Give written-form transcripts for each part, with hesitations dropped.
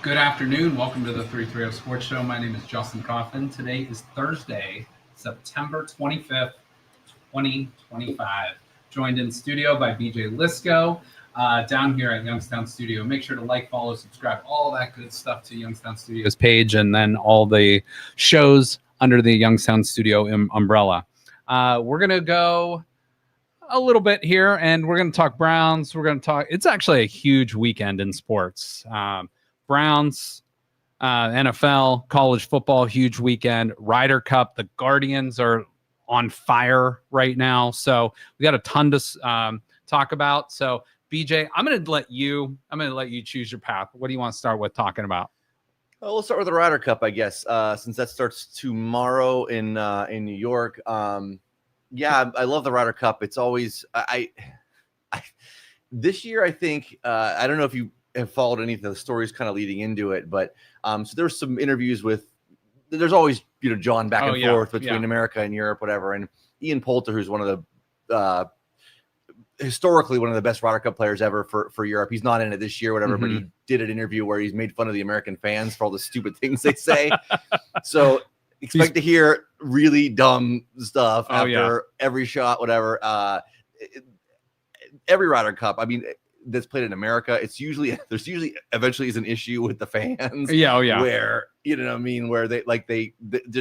Good afternoon. Welcome to the 330 Sports Show. My name is Justin Coffin. Today is Thursday, September 25th, 2025. Joined in studio by BJ Lisco down here at Youngstown Studio. Make sure to like, follow, subscribe, all that good stuff to Youngstown Studios page, and then all the shows under the Youngstown Studio umbrella. We're going to go a little bit here, and we're going to talk Browns. We're going to talk. It's actually a huge weekend in sports. Browns, NFL, college football, huge weekend. Ryder Cup. The Guardians are on fire right now, so we got a ton to talk about. So, BJ, I'm going to let you choose your path. What do you want to start with talking about? Well, we'll start with the Ryder Cup, I guess, since that starts tomorrow in New York. Yeah, I love the Ryder Cup. It's always I this year, I think I don't know if you have followed any of the stories kind of leading into it, but so there's some interviews with. There's always John back and forth between America and Europe, whatever. And Ian Poulter, who's one of the historically one of the best Ryder Cup players ever for Europe. He's not in it this year, whatever, but he did an interview where he's made fun of the American fans for all the stupid things they say. So expect to hear really dumb stuff after every shot, whatever. Every Ryder Cup, I mean, that's played in America, there's usually eventually is an issue with the fans. Where where they're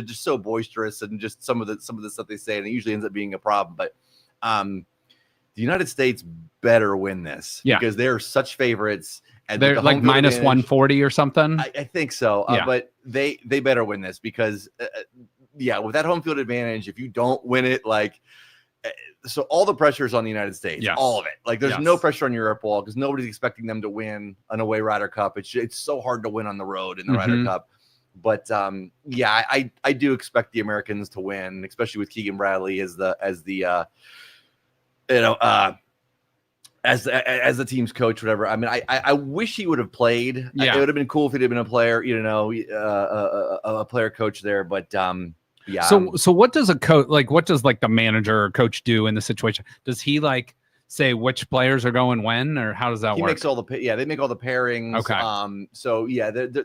just so boisterous and just some of the stuff they say, and it usually ends up being a problem. But the United States better win this because they're such favorites. And they're like minus 140 or something. I think so. But they better win this because with that home field advantage, if you don't win it, so all the pressure is on the United States, all of it. There's no pressure on Europe all because nobody's expecting them to win an away Ryder Cup. It's so hard to win on the road in the Ryder Cup. But I do expect the Americans to win, especially with Keegan Bradley as the team's coach, whatever. I mean, I wish he would have played. It would have been cool if he'd have been a player, a player coach there. But So what does a coach what does the manager or coach do in the situation? Does he say which players are going when, or how does that work? He makes all they make all the pairings. Okay. So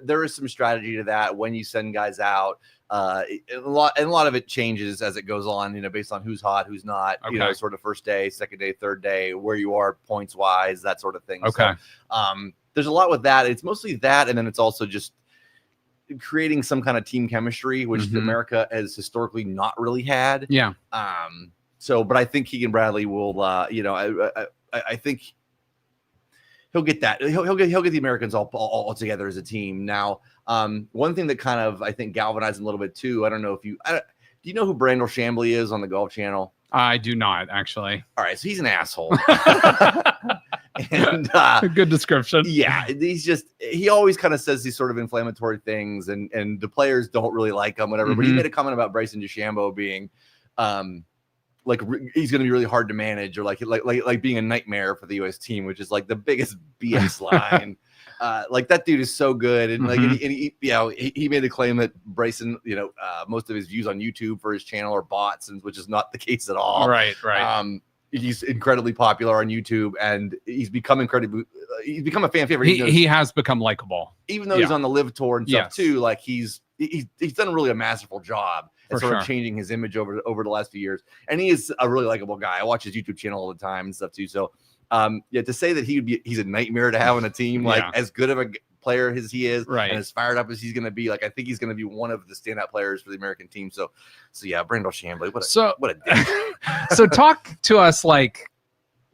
there is some strategy to that when you send guys out. A lot of it changes as it goes on, based on who's hot, who's not, sort of first day, second day, third day, where you are points wise, that sort of thing. Okay. So, there's a lot with that. It's mostly that. And then it's also just creating some kind of team chemistry, which America has historically not really had. Yeah. But I think Keegan Bradley will, I think he'll get that. He'll get the Americans all together as a team. Now, one thing that kind of I think galvanized him a little bit too. I don't know if do you know who Brandel Chambly is on the Golf Channel? I do not actually. All right, so he's an asshole. And good description. Yeah, he always kind of says these sort of inflammatory things, and the players don't really like him, whatever. But he made a comment about Bryson DeChambeau being he's going to be really hard to manage, or like being a nightmare for the U.S. team, which is the biggest BS line. That dude is so good, and he made the claim that Bryson, most of his views on YouTube for his channel are bots, which is not the case at all. Right. He's incredibly popular on YouTube, and he's become a fan favorite. He has become likable, even though he's on the Live Tour and stuff too. He's done really a masterful job at sort of changing his image over the last few years, and he is a really likable guy. I watch his YouTube channel all the time and stuff too. So, to say that he's a nightmare to have on a team, as good of a player as he is, and as fired up as he's going to be, I think he's going to be one of the standout players for the American team. So Brandel Chambly, what a dick. So talk to us,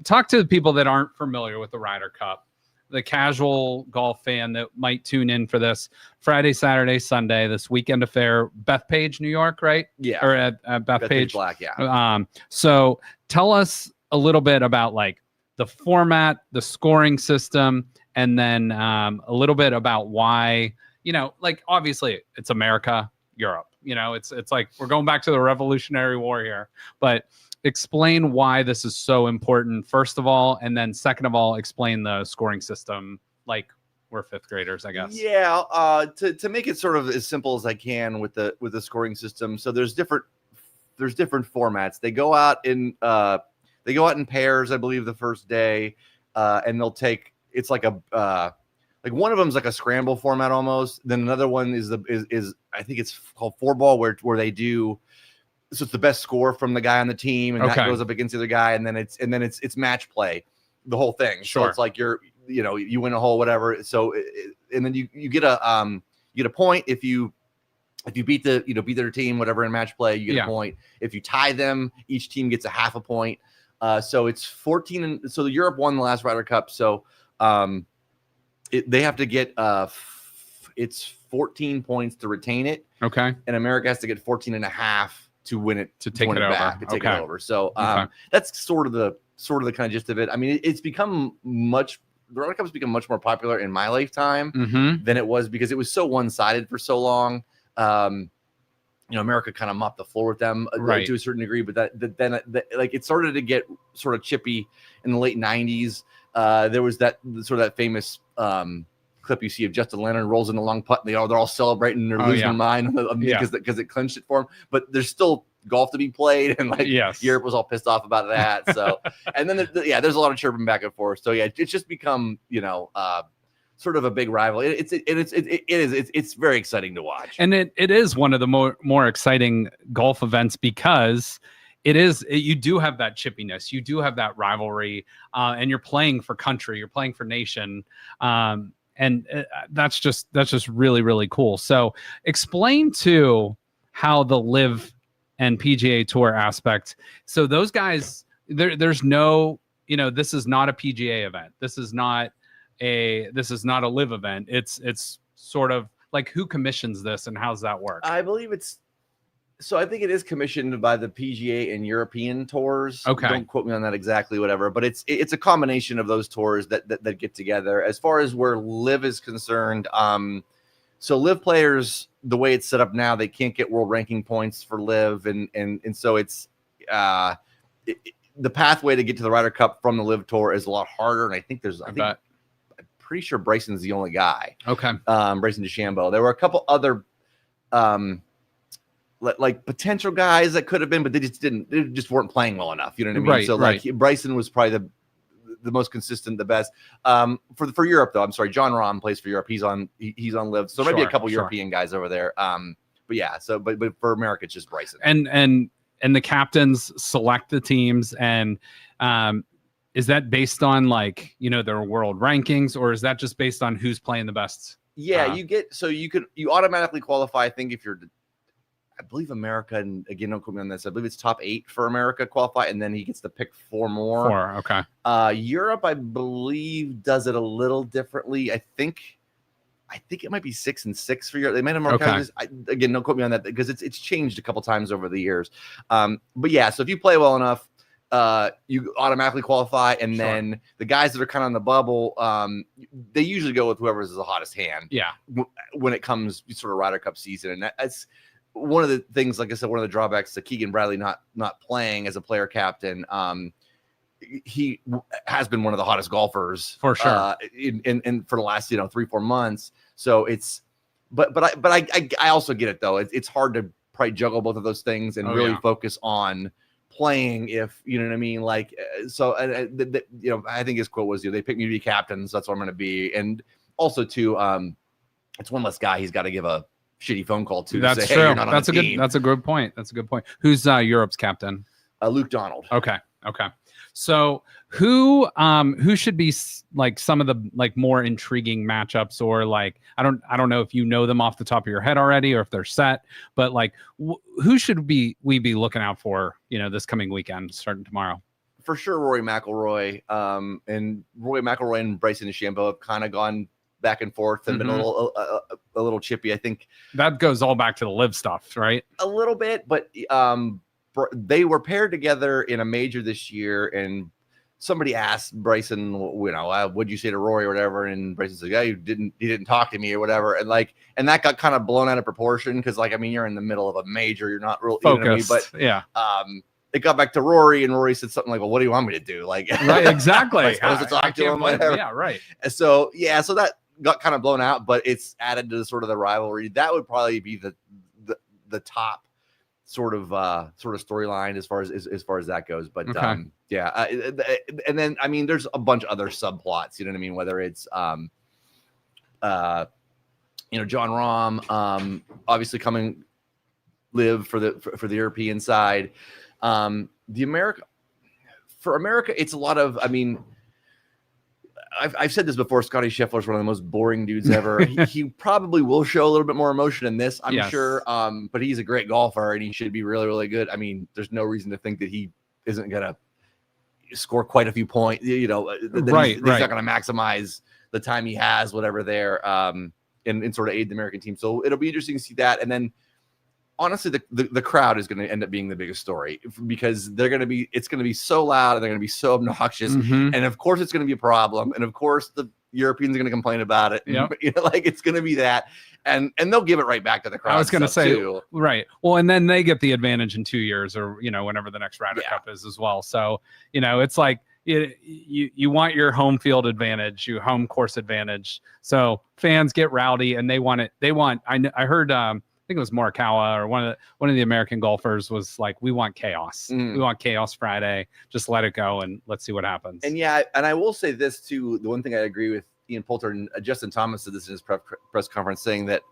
talk to the people that aren't familiar with the Ryder Cup, the casual golf fan that might tune in for this Friday, Saturday, Sunday, this weekend affair, Bethpage, New York, right? Yeah. Or at Bethpage Black, yeah. So tell us a little bit about the format, the scoring system, and then a little bit about why, obviously it's America, Europe, it's we're going back to the Revolutionary War here, but explain why this is so important, first of all, and then second of all, explain the scoring system. We're fifth graders, I guess. Yeah. To make it sort of as simple as I can with the scoring system. So there's different formats. They go out in pairs, I believe, the first day, and they'll take, it's like like one of them's like a scramble format almost. Then another one is I think it's called 4-ball where they do. So it's the best score from the guy on the team, and that goes up against the other guy, and then it's match play, the whole thing. Sure. So it's like you win a hole, whatever. So and then you get a point if you beat their team, whatever, in match play, you get a point. If you tie them, each team gets a half a point. So it's 14, and so Europe won the last Ryder Cup. So they have to get it's 14 points to retain it. Okay. And America has to get 14 and a half to win it, to take it over. To take it over. So that's sort of the kind of gist of it. I mean, it's become the Ryder Cup's become much more popular in my lifetime than it was, because it was so one-sided for so long. America kind of mopped the floor with them to a certain degree, but then it started to get sort of chippy in the late 90s. There was that famous clip you see of Justin Leonard rolls in a long putt, and they're all celebrating and they're losing their mind because it clinched it for them. But there's still golf to be played, and Europe was all pissed off about that. So and then there's a lot of chirping back and forth. So it's just become sort of a big rival. It's very exciting to watch, and it is one of the more exciting golf events, because you do have that chippiness, you do have that rivalry, and you're playing for country, you're playing for nation, and that's just really, really cool. So explain to how the Live and PGA Tour aspect. So those guys, there's no, this is not a PGA event. This is not a Live event. It's sort of like, who commissions this and how's that work? I believe I think it is commissioned by the PGA and European tours. Okay. Don't quote me on that exactly, whatever. But it's a combination of those tours that get together. As far as where Live is concerned, so Live players, the way it's set up now, they can't get world ranking points for Live, and so it's the pathway to get to the Ryder Cup from the Live Tour is a lot harder. And I think I'm pretty sure Bryson's the only guy. Okay. Bryson DeChambeau. There were a couple other like potential guys that could have been, but they just weren't playing well enough. You know what I mean? Right, so like Bryson was probably the most consistent, the best. For Europe though, I'm sorry, John Rahm plays for Europe. He's on Live. So maybe a couple European guys over there. But yeah, so but for America, it's just Bryson. And the captains select the teams, and is that based on their world rankings, or is that just based on who's playing the best? Yeah, you automatically qualify. I think if you're, I believe America, and again, don't quote me on this, I believe it's top 8 for America qualify, and then he gets to pick 4 more. Okay. Europe, I believe, does it a little differently. I think it might be 6 and 6 for Europe. They might have more countries. Again, don't quote me on that, because it's changed a couple times over the years. But yeah, so if you play well enough, you automatically qualify, and then the guys that are kind of on the bubble, they usually go with whoever's the hottest hand. Yeah. When it comes sort of Ryder Cup season, and that's one of the things, like I said, one of the drawbacks to Keegan Bradley not playing as a player captain. He has been one of the hottest golfers for sure in for the last 3-4 months. So it's, but I also get it though. It's hard to probably juggle both of those things and really focus on playing, if you know what I mean. Like so, I think his quote was, they picked me to be captain, so that's what I'm going to be. And also too, it's one less guy he's got to give a shitty phone call to. That's say, true. Hey, you're not on that's the a team. good. That's a good point. Who's Europe's captain? Luke Donald. Okay. So who should be like some of the more intriguing matchups, or I don't know if you know them off the top of your head already, or if they're set, but who should we be looking out for this coming weekend starting tomorrow? For sure, Rory McIlroy. And Rory McIlroy and Bryson DeChambeau have kind of gone back and forth and been a little chippy. I think that goes all back to the Live stuff, right? A little bit, but they were paired together in a major this year, and somebody asked Bryson, what'd you say to Rory or whatever, and Bryson said, he didn't talk to me or whatever, and that got kind of blown out of proportion, because you're in the middle of a major, you're not real focused, but yeah. It got back to Rory, and Rory said something like, well, what do you want me to do? Right, exactly. Am I supposed to talk to him, whatever. Yeah, right. So that got kind of blown out, but it's added to sort of the rivalry. That would probably be the top sort of storyline as far as that goes. But and then there's a bunch of other subplots, you know what I mean, whether it's John Rahm, obviously coming live for the European side. For America, it's a lot of, I've said this before. Scotty Scheffler is one of the most boring dudes ever. he probably will show a little bit more emotion in this, I'm sure. But he's a great golfer and he should be really, really good. There's no reason to think that he isn't going to score quite a few points. He's not going to maximize the time he has, whatever there, and sort of aid the American team. So it'll be interesting to see that. And then, honestly, the crowd is going to end up being the biggest story because it's going to be so loud and they're going to be so obnoxious. Mm-hmm. And of course it's going to be a problem. And of course the Europeans are going to complain about it. Yep. It's going to be that. And they'll give it right back to the crowd. I was going to say, too. Right. Well, and then they get the advantage in 2 years or, whenever the next Ryder Cup is as well. So, it's like, you want your home field advantage, your home course advantage. So fans get rowdy and they want it. I heard, I think it was Morikawa or one of the American golfers was like, we want chaos. We want chaos Friday. Just let it go and let's see what happens. And and I will say this too. The one thing I agree with Ian Poulter and Justin Thomas said this in his press conference, saying that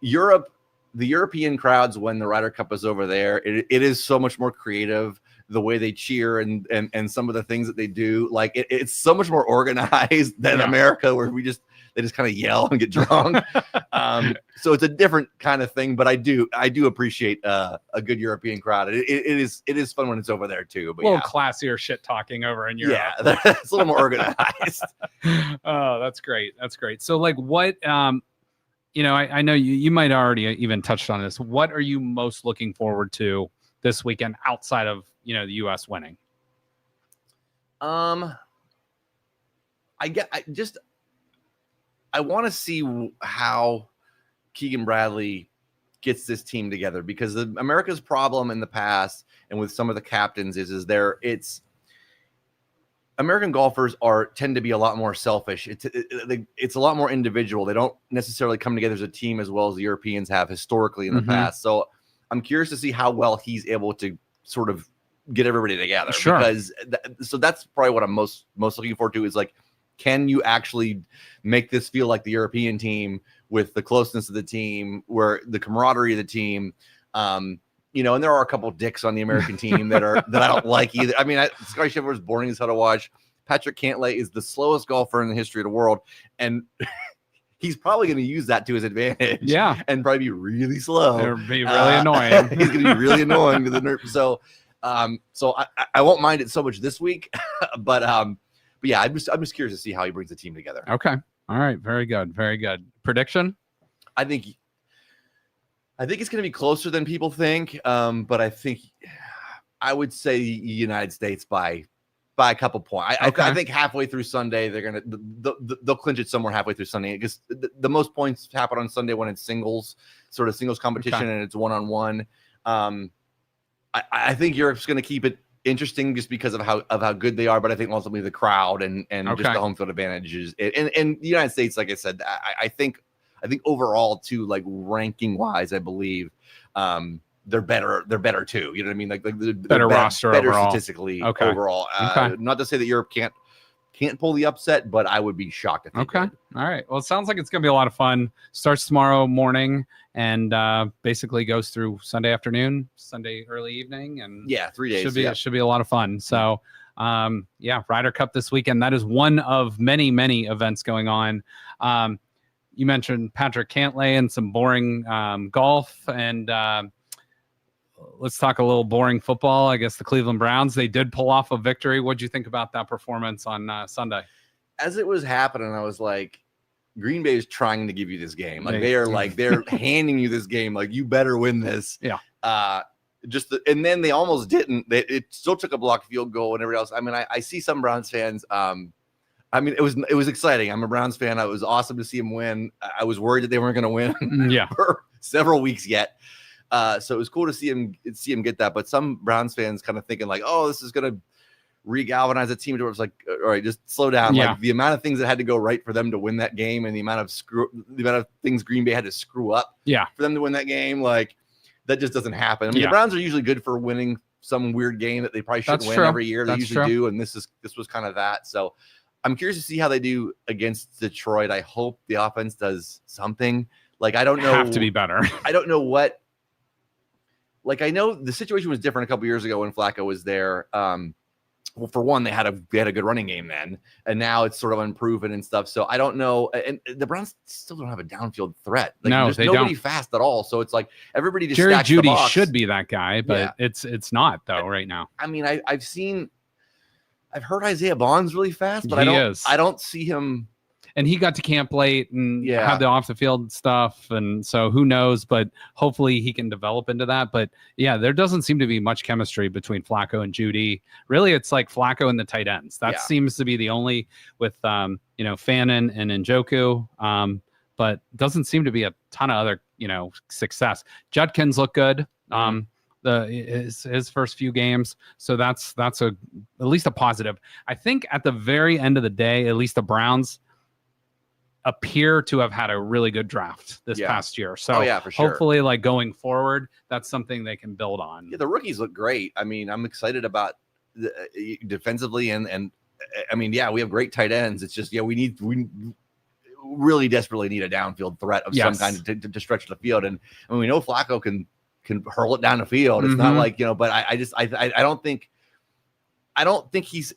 the European crowds, when the Ryder Cup is over there, it is so much more creative. The way they cheer and some of the things that they do, like it's so much more organized than America, where they just kind of yell and get drunk. So it's a different kind of thing, but I do appreciate a good European crowd. It is fun when it's over there too. But a little classier shit talking over in Europe. Yeah, it's a little more organized. Oh, that's great. That's great. So like what, I know you might already even touched on this. What are you most looking forward to this weekend outside of, the U.S. winning? I want to see how Keegan Bradley gets this team together, because America's problem in the past and with some of the captains is American golfers tend to be a lot more selfish. It's a lot more individual. They don't necessarily come together as a team as well as the Europeans have historically in the past. So I'm curious to see how well he's able to sort of get everybody together. Sure. Because so that's probably what I'm most looking forward to, is like, can you actually make this feel like the European team with the closeness of the team, where the camaraderie of the team, and there are a couple of dicks on the American team that I don't like either. Scotty Scheffler is boring as hell to watch. Patrick Cantlay is the slowest golfer in the history of the world. And he's probably going to use that to his advantage. Yeah. And probably be really slow. It'll be really annoying. He's going to be really annoying to the nerve. So I won't mind it so much this week, but yeah, I'm just curious to see how he brings the team together. Okay. All right. Very good. Very good. Prediction? I think it's going to be closer than people think. But I would say United States by a couple points. I think halfway through Sunday, they'll clinch it somewhere halfway through Sunday, because the most points happen on Sunday when it's singles competition and it's 1-on-1. I think Europe's going to keep it interesting just because of how good they are, but I think ultimately the crowd and just the home field advantages. And the United States, like I said, I think overall too, like ranking wise, I believe they're better too. You know what I mean? Like the better roster, better overall. Statistically overall. Not to say that Europe can't pull the upset, but I would be shocked if they did. All right. Well, it sounds like it's going to be a lot of fun. Starts tomorrow morning and basically goes through Sunday afternoon, Sunday early evening, and 3 days. It should be a lot of fun. So, Ryder Cup this weekend. That is one of many, many events going on. You mentioned Patrick Cantlay and some boring golf, and let's talk a little boring football. I guess the Cleveland Browns, they did pull off a victory. What'd you think about that performance on Sunday? As it was happening, I was like, Green Bay is trying to give you this game. Like they're handing you this game. Like, you better win this. Yeah. And then they almost didn't. It still took a blocked field goal and everything else. I see some Browns fans. It was exciting. I'm a Browns fan. It was awesome to see them win. I was worried that they weren't going to win for several weeks yet. So it was cool to see him get that. But some Browns fans kind of thinking like, oh, this is going to re-galvanize the team. It's like, all right, just slow down. Yeah. Like, the amount of things that had to go right for them to win that game, and the amount of things Green Bay had to screw up for them to win that game, like, that just doesn't happen. The Browns are usually good for winning some weird game that they probably shouldn't win every year. They usually do, and this was kind of that. So I'm curious to see how they do against Detroit. I hope the offense does something. Like, I don't know. Have to be better. I don't know what. Like, I know the situation was different a couple years ago when Flacco was there. Well, for one, they had a good running game then, and now it's sort of unproven and stuff. So I don't know. And the Browns still don't have a downfield threat. Like, No, there's they nobody don't. fast at all. So it's like everybody just Jerry stacks the Jeudy box. should be that guy, but Yeah. it's not though right now. I mean, I've heard Isaiah Bond's really fast, but He is. I don't see him. And he got to camp late and Yeah. had the off the field stuff, and so who knows? But hopefully he can develop into that. But yeah, there doesn't seem to be much chemistry between Flacco and Jeudy. Really, it's like Flacco and the tight ends. That seems to be the only with Fannin and Njoku. But doesn't seem to be a ton of other success. Judkins look good. His first few games, so that's at least a positive. I think at the very end of the day, at least the Browns appear to have had a really good draft this past year. So for sure. Hopefully, like going forward, that's something they can build on. Yeah, the rookies look great. I mean, I'm excited about defensively and I mean, we have great tight ends. It's just we really desperately need a downfield threat of some kind to stretch the field. And I mean, we know Flacco can hurl it down the field. It's not like, but I don't think he's.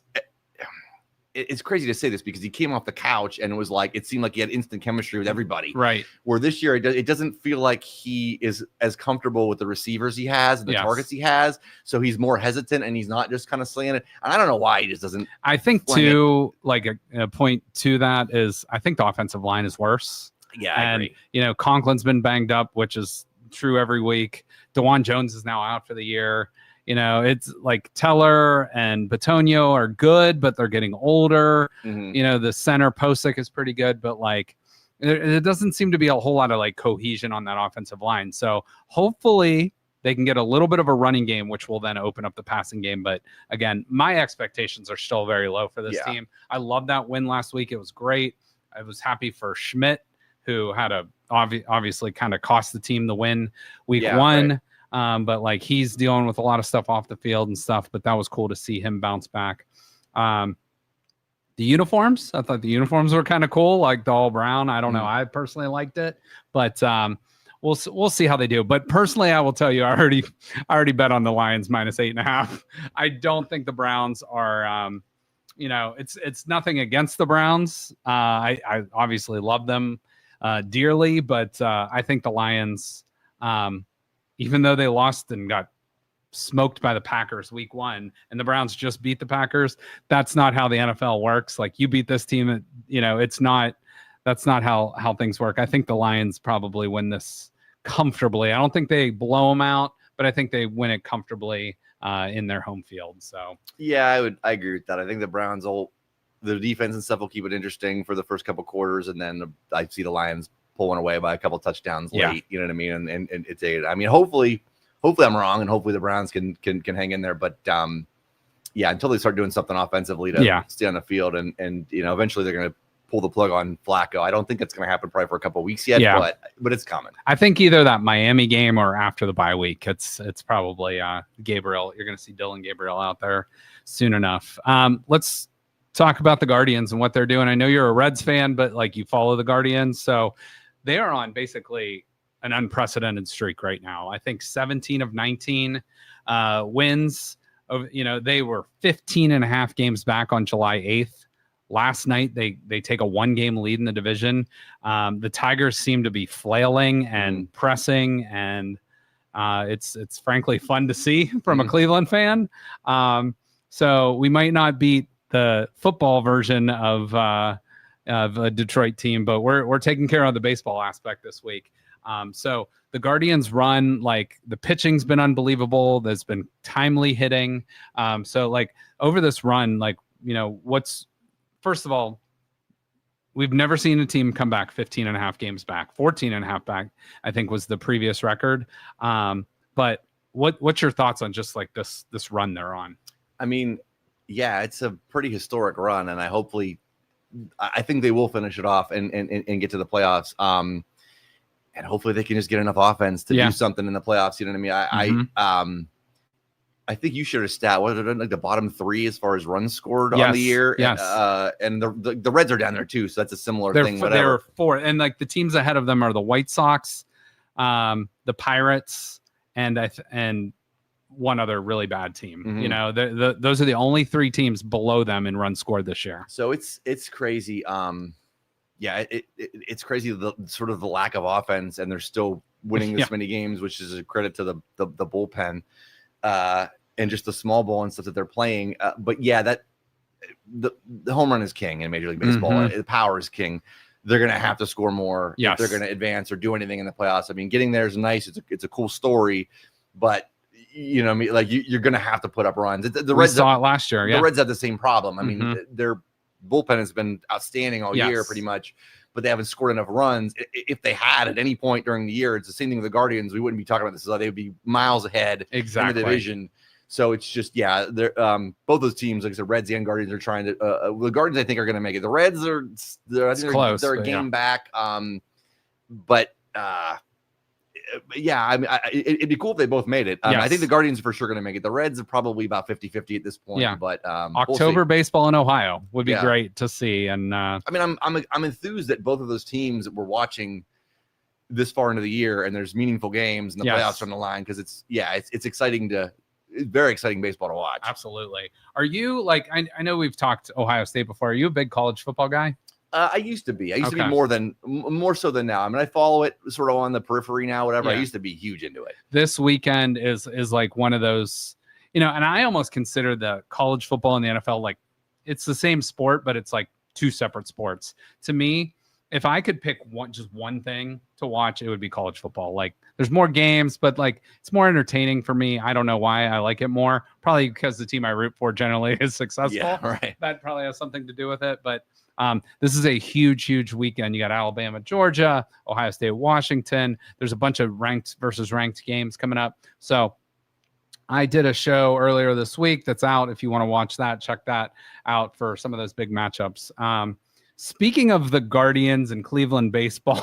It's crazy to say this because he came off the couch and it was like it seemed like he had instant chemistry with everybody. Right. Where this year it doesn't feel like he is as comfortable with the receivers he has and the targets he has. So he's more hesitant and he's not just kind of slinging it. And I don't know why he just doesn't. I think too, like a point to that is I think the offensive line is worse. Yeah, I agree. Conklin's been banged up, which is true every week. DeJuan Jones is now out for the year. It's like Teller and Bitonio are good, but they're getting older. The center Posick is pretty good, but like it doesn't seem to be a whole lot of like cohesion on that offensive line. So hopefully they can get a little bit of a running game, which will then open up the passing game. But again, my expectations are still very low for this team. I love that win last week. It was great. I was happy for Schmidt, who had obviously kind of cost the team the win week one. Right. But like he's dealing with a lot of stuff off the field and stuff, but that was cool to see him bounce back. The uniforms, I thought the uniforms were kind of cool, like the all brown. I don't know. I personally liked it, but we'll see how they do. But personally, I will tell you, I already bet on the Lions -8.5. I don't think the Browns are, it's nothing against the Browns. I obviously love them dearly, but I think the Lions, even though they lost and got smoked by the Packers week one, and the Browns just beat the Packers, that's not how the NFL works. Like you beat this team, that's not how things work. I think the Lions probably win this comfortably. I don't think they blow them out, but I think they win it comfortably in their home field. So I agree with that. I think the Browns the defense and stuff will keep it interesting for the first couple quarters, and then I see the Lions pulling away by a couple touchdowns late, you know what I mean? And it's hopefully I'm wrong, and hopefully the Browns can hang in there. But until they start doing something offensively to stay on the field, and eventually they're going to pull the plug on Flacco. I don't think that's going to happen probably for a couple of weeks yet, but it's coming. I think either that Miami game or after the bye week, it's probably Gabriel. You're going to see Dylan Gabriel out there soon enough. Let's talk about the Guardians and what they're doing. I know you're a Reds fan, but like you follow the Guardians, so they are on basically an unprecedented streak right now. I think 17 of 19 wins. They were 15.5 games back on July 8th. Last night, they take a 1-game lead in the division. The Tigers seem to be flailing and pressing, and it's frankly fun to see from a Cleveland fan. So we might not beat the football version of a Detroit team, but we're taking care of the baseball aspect this week. So the Guardians run, like the pitching's been unbelievable. There's been timely hitting. So like over this run, like, first of all, we've never seen a team come back 15.5 games back. 14.5 back, I think, was the previous record. But what's your thoughts on just like this run they're on? I mean, it's a pretty historic run, and I think they will finish it off and get to the playoffs. And hopefully they can just get enough offense to do something in the playoffs. You know what I mean? I think you shared a stat. What are like the bottom 3 as far as runs scored on the Yes, year? yes. And the Reds are down there too, so that's a similar thing. They're 4, and like the teams ahead of them are the White Sox, the Pirates, and one other really bad team. Mhm. You know, those are the only 3 teams below them in runs scored this year. So it's crazy. It's crazy the sort of the lack of offense, and they're still winning this many games, which is a credit to the bullpen. And just the small ball and stuff that they're playing. But yeah, that the home run is king in Major League Baseball. Mhm. The power is king. They're going to have to score more if they're going to advance or do anything in the playoffs. I mean, getting there is nice. It's a cool story, but you know, like you're going to have to put up runs. The We Reds saw it last year. The Reds have the same problem. I mean, their bullpen has been outstanding all year, Yes. pretty much, but they haven't scored enough runs. If they had at any point during the year, it's the same thing with the Guardians. We wouldn't be talking about this. They would be miles ahead in the division. So it's just, they're both those teams, like I said, Reds and Guardians are trying to. The Guardians, I think, are going to make it. The Reds they're close. They're a game back. But yeah, I mean, it'd be cool if they both made it. I think the Guardians are for sure going to make it. The Reds are probably about 50-50 at this point. Yeah. But October baseball in Ohio would be great to see. And I mean, I'm enthused that both of those teams we're watching this far into the year, and there's meaningful games and the playoffs on the line, because it's exciting it's very exciting baseball to watch. Absolutely. Are you like, I know we've talked Ohio State before. Are you a big college football guy? I used to be. I used to be more so than now. I mean, I follow it sort of on the periphery now, whatever. I used to be huge into it. This weekend is like one of those, you know, and I almost consider the college football and the NFL like it's the same sport, but it's like 2 separate sports. To me, if I could pick just one thing to watch, it would be college football. Like there's more games, but like it's more entertaining for me. I don't know why I like it more. Probably because the team I root for generally is successful. Yeah, right. That probably has something to do with it. But this is a huge weekend. You got Alabama, Georgia, Ohio State, Washington. There's a bunch of ranked versus ranked games coming up. So I did a show earlier this week that's out. If you want to watch that, check that out for some of those big matchups. Speaking of the Guardians and Cleveland baseball,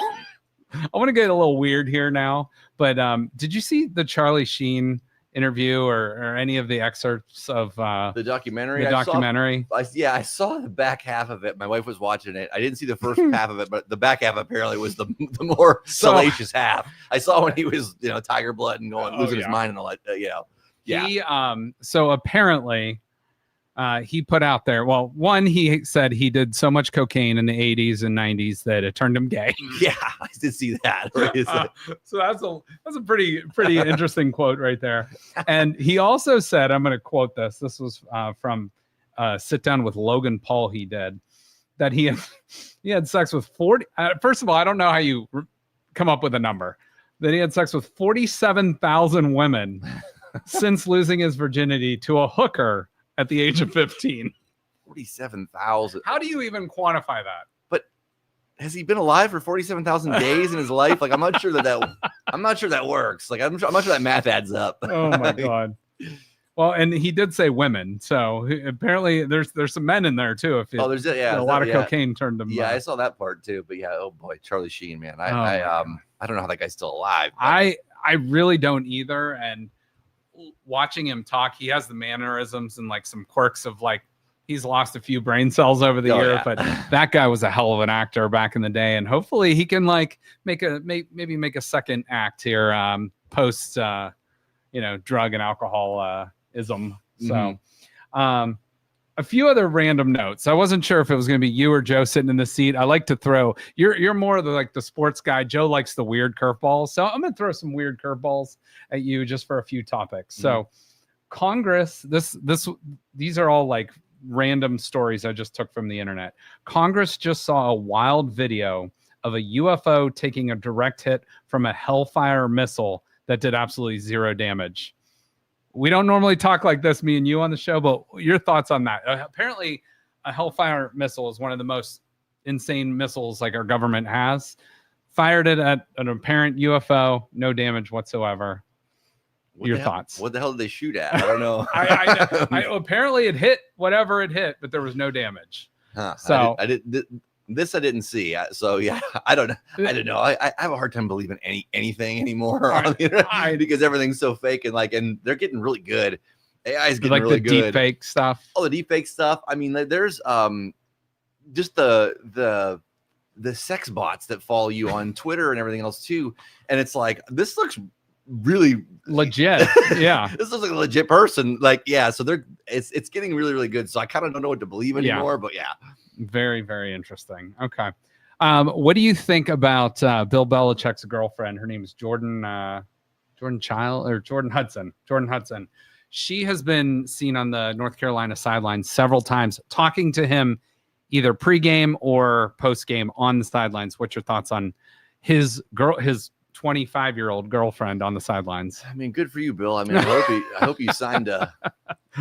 I want to get a little weird here now, but did you see the Charlie Sheen interview or any of the excerpts of the documentary? I saw the back half of it. My wife was watching it. I didn't see the first half of it, but the back half apparently was the more salacious half. I saw when he was, tiger blood and losing his mind and all that. So apparently he put out there, one, he said he did so much cocaine in the 80s and 90s that it turned him gay. Yeah, I did see that. So that's a pretty interesting quote right there. And he also said, I'm going to quote this. This was from Sit Down with Logan Paul he did, that he had sex with 40. First of all, I don't know how you come up with a number. That he had sex with 47,000 women since losing his virginity to a hooker at the age of 15. 47,000. How do you even quantify that? But has he been alive for 47,000 days in his life? Like, I'm not sure that works. Like, I'm not sure that math adds up. Oh my God. Well, and he did say women, so apparently there's some men in there too. If there's a lot of cocaine turned him. Yeah, I saw that part too. But yeah, oh boy, Charlie Sheen, man. I don't know how that guy's still alive. But I really don't either. And watching him talk, he has the mannerisms and like some quirks of like he's lost a few brain cells over the year, but that guy was a hell of an actor back in the day, and hopefully he can like maybe make a second act here post drug and alcohol ism. So a few other random notes. I wasn't sure if it was going to be you or Joe sitting in the seat. I like to throw. You're more of the sports guy. Joe likes the weird curveballs, so I'm going to throw some weird curveballs at you just for a few topics. So, Congress. These are all like random stories I just took from the internet. Congress just saw a wild video of a UFO taking a direct hit from a Hellfire missile that did absolutely zero damage. We don't normally talk like this, me and you on the show, but your thoughts on that? Apparently, a Hellfire missile is one of the most insane missiles like our government has. Fired it at an apparent UFO, no damage whatsoever. Your thoughts? What the hell did they shoot at? I don't know. Apparently, it hit whatever it hit, but there was no damage. Huh. So I didn't see. So yeah, I don't know. I have a hard time believing anything anymore on the internet because everything's so fake and they're getting really good AI is getting like really the good. deep fake stuff. Oh, the deep fake stuff. I mean, there's just the sex bots that follow you on Twitter and everything else too. And it's like, this looks really Legit. Yeah. This looks like a legit person. Like, yeah. So it's getting really, really good. So I kind of don't know what to believe anymore, but yeah. Very, very interesting. Okay. What do you think about Bill Belichick's girlfriend? Her name is Jordan Hudson. Jordan Hudson. She has been seen on the North Carolina sidelines several times talking to him either pregame or postgame on the sidelines. What's your thoughts on his 25-year-old girlfriend on the sidelines? I mean, good for you, Bill. I mean, I hope you signed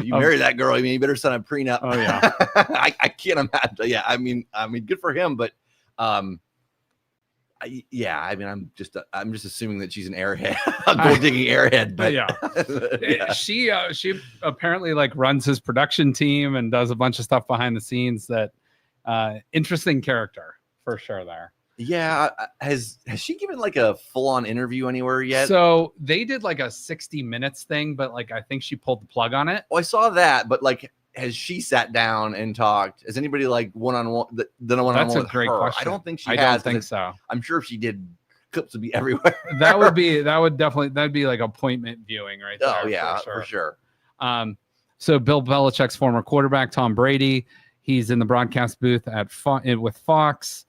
you marry that girl. I mean, you better sign a prenup. Oh yeah. I can't imagine. Yeah. I mean, good for him, but yeah, I mean, I'm just assuming that she's an airhead, a gold digging airhead. But yeah. Yeah. She apparently like runs his production team and does a bunch of stuff behind the scenes. That interesting character for sure there. Yeah, has she given like a full on interview anywhere yet? So they did like a 60 minutes thing, but like I think she pulled the plug on it. Oh, I saw that, but like, has she sat down and talked? Has anybody like one-on-one? That's a great question. I don't think she I has. don't think so. I'm sure if she did, clips would be everywhere. That'd be like appointment viewing right there. Oh yeah, for sure. So Bill Belichick's former quarterback, Tom Brady, he's in the broadcast booth with Fox.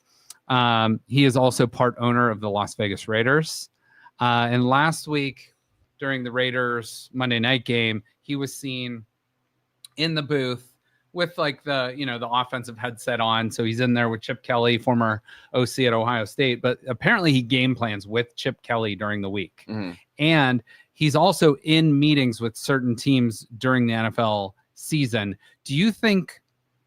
He is also part owner of the Las Vegas Raiders. And last week during the Raiders Monday night game, he was seen in the booth with like the offensive headset on. So he's in there with Chip Kelly, former OC at Ohio State, but apparently he game plans with Chip Kelly during the week. Mm-hmm. And he's also in meetings with certain teams during the NFL season. Do you think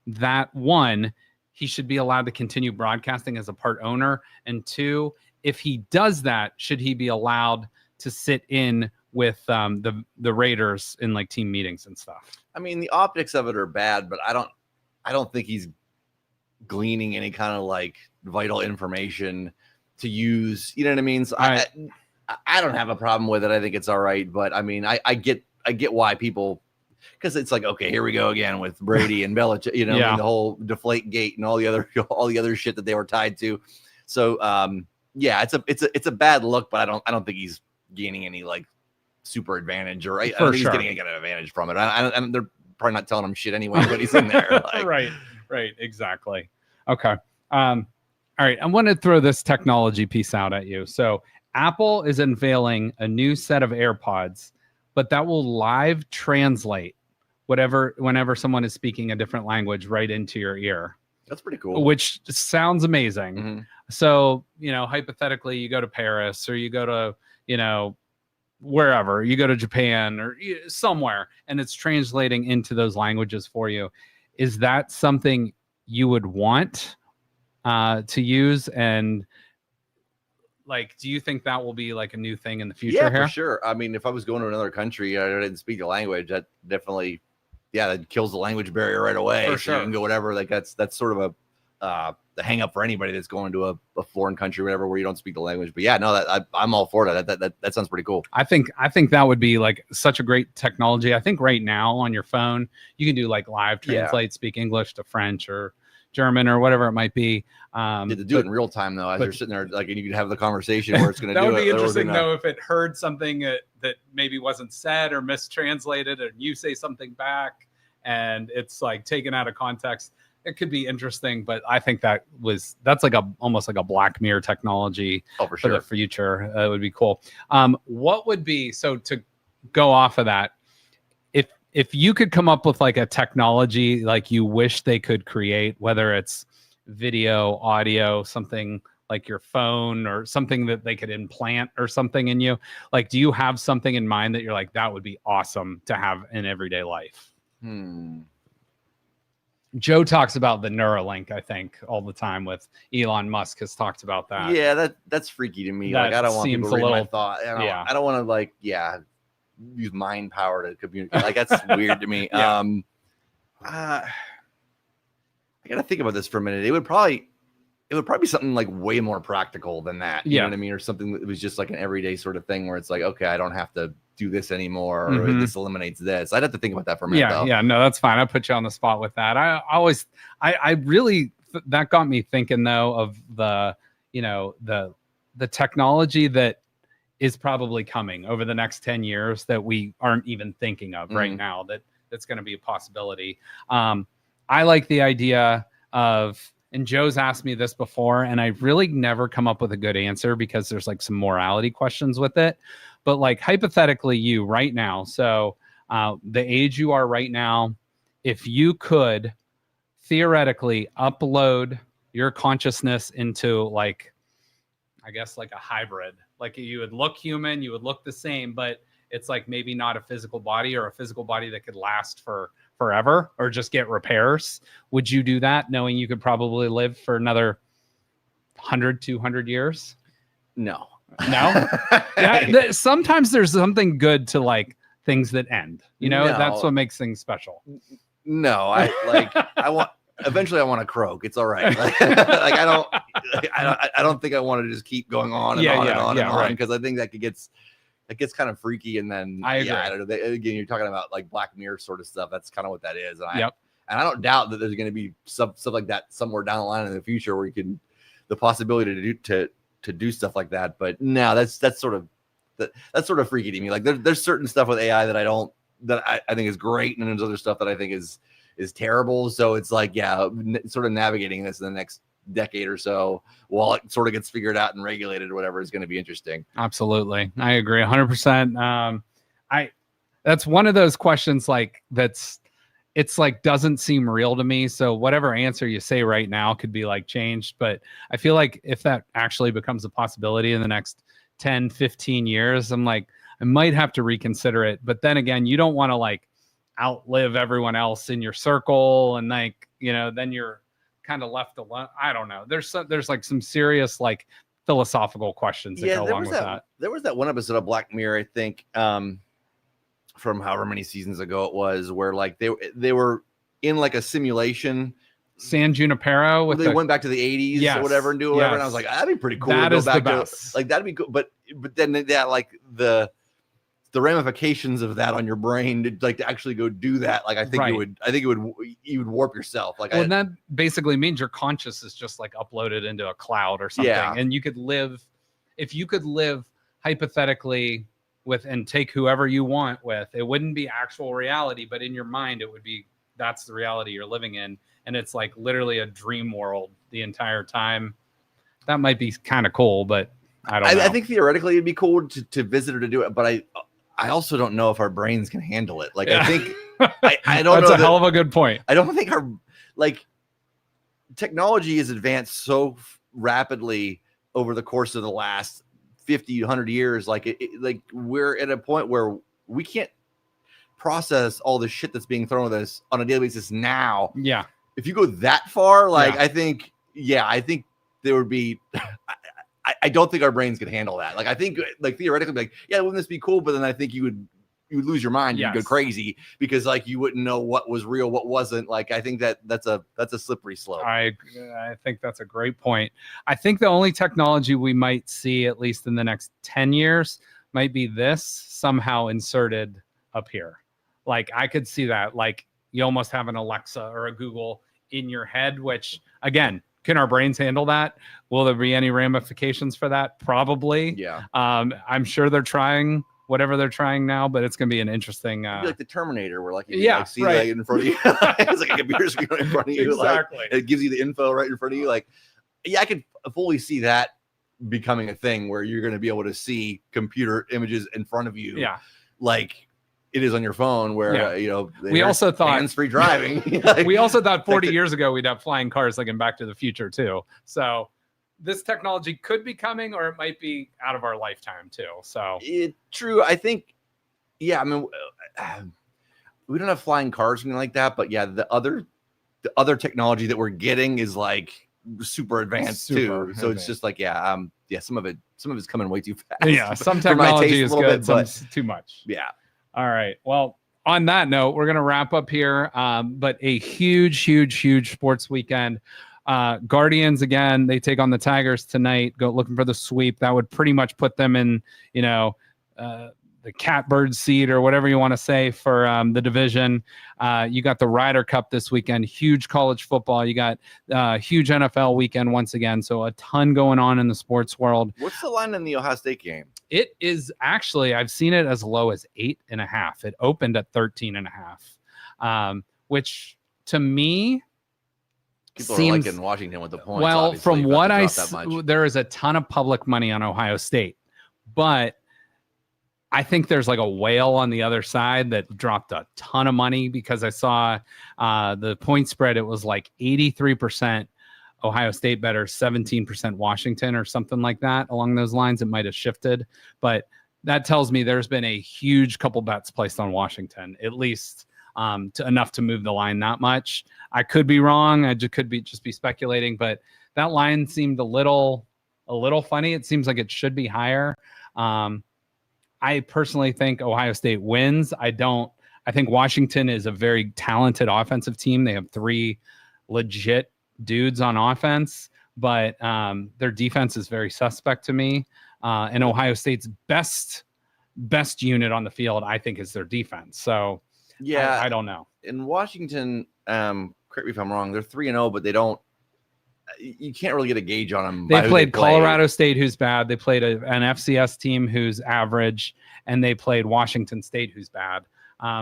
that, one, he should be allowed to continue broadcasting as a part owner? And two, if he does that, should he be allowed to sit in with the Raiders in like team meetings and stuff? I mean, the optics of it are bad, but I don't think he's gleaning any kind of like vital information to use. You know what I mean? So I don't have a problem with it. I think it's all right. But I mean, I get why people, because it's like, okay, here we go again with Brady and Belichick, I mean, the whole deflate gate and all the other shit that they were tied to. So yeah, it's a bad look, but I don't think he's gaining any like super advantage, or I don't think he's getting any kind of advantage from it. And they're probably not telling him shit anyway, but he's in there. Like. Right, exactly. Okay. All right. I want to throw this technology piece out at you. So Apple is unveiling a new set of AirPods, but that will live translate whenever someone is speaking a different language right into your ear. That's pretty cool. Which sounds amazing. Mm-hmm. So, hypothetically, you go to Paris or you go to, wherever, you go to Japan or somewhere, and it's translating into those languages for you. Is that something you would want to use? And like, do you think that will be like a new thing in the future? Yeah, here? For sure. I mean, if I was going to another country, I didn't speak the language, that definitely, that kills the language barrier right away. For sure. You can go whatever. Like that's sort of the hang up for anybody that's going to a foreign country, whatever, where you don't speak the language. But yeah, no, I'm all for that. That sounds pretty cool. I think that would be like such a great technology. I think right now on your phone, you can do like live translate, speak English to French or German or whatever it might be. To do it in real time though, as you're sitting there, like, and you can have the conversation where it's going to that do would be it. Interesting though, if it heard something that maybe wasn't said or mistranslated, and you say something back and it's like taken out of context. It could be interesting, but I think that's like almost like a Black Mirror technology for sure. The future. It would be cool. What would be, so to go off of that, if you could come up with like a technology like you wish they could create, whether it's video, audio, something like your phone or something that they could implant or something in you, like, do you have something in mind that you're like, that would be awesome to have in everyday life? Joe talks about the Neuralink, I think, all the time. With Elon Musk has talked about that. Yeah, that's freaky to me. Like, I don't want people to read my thought. I don't want to use mind power to communicate. Like, that's weird to me. I gotta think about this for a minute. It would probably, it would probably be something like way more practical than that. You Yeah. know what I mean? Or something that was just like an everyday sort of thing where it's like, okay, I don't have to do this anymore, or this eliminates this. I'd have to think about that for a minute. Though. Yeah, no, that's fine. I put you on the spot with that. I really that got me thinking though of the technology that is probably coming over the next 10 years that we aren't even thinking of right now. That's going to be a possibility. I like the idea of. And Joe's asked me this before, and I really never come up with a good answer because there's like some morality questions with it. But like hypothetically, you right now, so the age you are right now, if you could theoretically upload your consciousness into like, I guess like a hybrid, like you would look human, you would look the same, but it's like maybe not a physical body or a physical body that could last for forever or just get repairs. Would you do that knowing you could probably live for another 100, 200 years? No. Yeah, sometimes there's something good to like things that end, that's what makes things special. No, I want eventually I want to croak. It's all right. Like I don't think I want to just keep going on and on because I think that gets kind of freaky. And then I agree. I don't know. Again, you're talking about like Black Mirror sort of stuff. That's kind of what that is. And I don't doubt that there's going to be stuff like that somewhere down the line in the future where you can the possibility to do stuff like that. But no, that's sort of freaky to me. Like there's certain stuff with AI that I think is great, and there's other stuff that I think is terrible. So it's like sort of navigating this in the next decade or so while it sort of gets figured out and regulated or whatever is going to be interesting. Absolutely. I agree 100%. That's one of those questions like it's like doesn't seem real to me. So whatever answer you say right now could be like changed. But I feel like if that actually becomes a possibility in the next 10, 15 years, I'm like, I might have to reconsider it. But then again, you don't want to like outlive everyone else in your circle. And like, then you're kind of left alone. I don't know. There's like some serious like philosophical questions that go along with that. There was that one episode of Black Mirror, I think, from however many seasons ago it was, where like they were in like a simulation. San Junipero they went back to the 80s or whatever and do whatever. And I was like, that'd be pretty cool. That to go is back the best. Like that'd be cool. But then that like the ramifications of that on your brain to actually go do that. Like I think you would warp yourself. Like that basically means your conscious is just like uploaded into a cloud or something. Yeah. And you could live, if you could live hypothetically with and take whoever you want with, it wouldn't be actual reality, but in your mind it would be, that's the reality you're living in. And it's like literally a dream world the entire time. That might be kind of cool, but I don't know. I think theoretically it'd be cool to visit or to do it, but I also don't know if our brains can handle it. Like, I think I don't know. That's a hell of a good point. I don't think our technology has advanced so rapidly over the course of the last 50, 100 years. Like we're at a point where we can't process all the shit that's being thrown at us on a daily basis now. Yeah. If you go that far, I think there would be, I don't think our brains could handle that. Like, I think like theoretically, like, yeah, wouldn't this be cool? But then I think you would lose your mind. You'd go crazy because like you wouldn't know what was real, what wasn't. Like, I think that's a slippery slope. I think that's a great point. I think the only technology we might see, at least in the next 10 years, might be this somehow inserted up here. Like, I could see that. Like, you almost have an Alexa or a Google in your head, which again, can our brains handle that? Will there be any ramifications for that? Probably. Yeah. I'm sure they're trying whatever they're trying now, but it's going to be an interesting. It'd be like the Terminator, where like you see right. that in front of you. It's like a computer screen right in front of you. Exactly. Like, it gives you the info right in front of you. Like, yeah, I could fully see that becoming a thing where you're going to be able to see computer images in front of you. Yeah. Like it is on your phone, where we also thought hands-free driving. We also thought 40 years ago we'd have flying cars like in Back to the Future too. So this technology could be coming, or it might be out of our lifetime too. So true. I think, yeah. I mean, we don't have flying cars or anything like that, but yeah, the other technology that we're getting is like super advanced too. So it's just like, some of it's coming way too fast. Yeah, some technology is good, but too much. Yeah. All right. Well, on that note, we're going to wrap up here. But a huge sports weekend. Guardians, again, they take on the Tigers tonight, go looking for the sweep. That would pretty much put them in, the catbird seat or whatever you want to say for the division. You got the Ryder Cup this weekend, huge college football. You got huge NFL weekend once again. So a ton going on in the sports world. What's the line in the Ohio State game? It is actually, I've seen it as low as 8.5. It opened at 13.5, which to me, People seems, are liking Washington with the points. Well, from what I see, there is a ton of public money on Ohio State, but I think there's like a whale on the other side that dropped a ton of money because I saw the point spread. It was like 83% Ohio State better, 17% Washington or something like that along those lines. It might have shifted, but that tells me there's been a huge couple bets placed on Washington, at least enough to move the line that much. I could be wrong. I could be just be speculating, but that line seemed a little funny. It seems like it should be higher. I personally think Ohio State wins. I think Washington is a very talented offensive team. They have 3 legit dudes on offense, but their defense is very suspect to me. And Ohio State's best unit on the field, I think, is their defense. So yeah, I don't know. In Washington, correct me if I'm wrong, they're 3-0, but they don't. You can't really get a gauge on them. They played Colorado State, who's bad. They played an FCS team who's average, and they played Washington State, who's bad.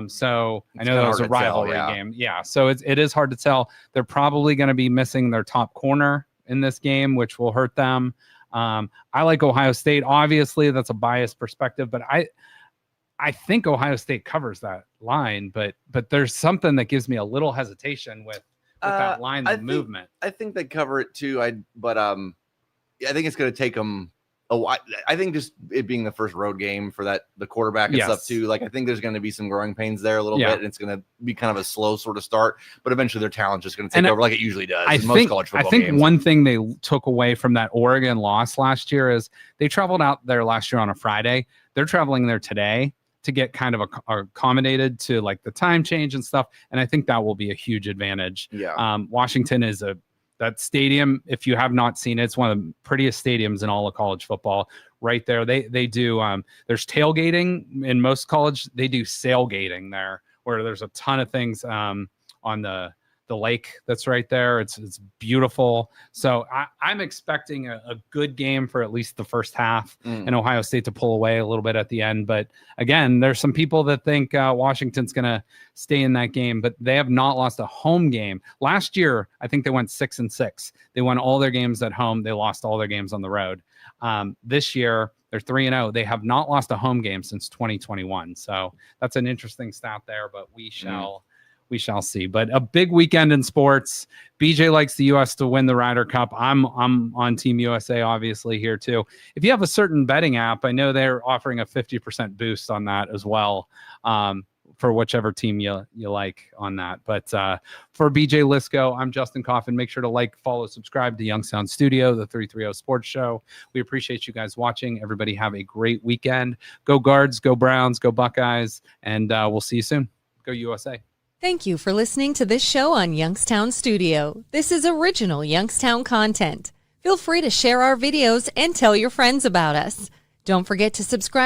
So I know that was a rivalry game. Yeah, so it is hard to tell. They're probably going to be missing their top corner in this game, which will hurt them. I like Ohio State. Obviously, that's a biased perspective, but I think Ohio State covers that line. But there's something that gives me a little hesitation with that line movement. I think they cover it too. I think it's going to take them a while. I think just it being the first road game for the quarterback and stuff too. Like I think there's going to be some growing pains there a little bit, and it's going to be kind of a slow sort of start. But eventually, their talent's just going to take over like it usually does in most college football games. One thing they took away from that Oregon loss last year is they traveled out there last year on a Friday. They're traveling there today to get kind of accommodated to like the time change and stuff. And I think that will be a huge advantage. Yeah. Washington is that stadium. If you have not seen it, it's one of the prettiest stadiums in all of college football right there. They do, there's tailgating in most college. They do sailgating there where there's a ton of things on the lake that's right there. It's beautiful. So I'm expecting a good game for at least the first half and Ohio State to pull away a little bit at the end. But again, there's some people that think Washington's going to stay in that game, but they have not lost a home game. Last year, I think they went 6-6. They won all their games at home. They lost all their games on the road. This year, they're 3-0. They have not lost a home game since 2021. So that's an interesting stat there, but we shall see. But a big weekend in sports. BJ likes the U.S. to win the Ryder Cup. I'm on Team USA, obviously, here too. If you have a certain betting app, I know they're offering a 50% boost on that as well, for whichever team you like on that. But for BJ Lisco, I'm Justin Coffin. Make sure to like, follow, subscribe to Youngstown Studio, the 330 Sports Show. We appreciate you guys watching. Everybody have a great weekend. Go Guards, go Browns, go Buckeyes, and we'll see you soon. Go USA. Thank you for listening to this show on Youngstown Studio. This is original Youngstown content. Feel free to share our videos and tell your friends about us. Don't forget to subscribe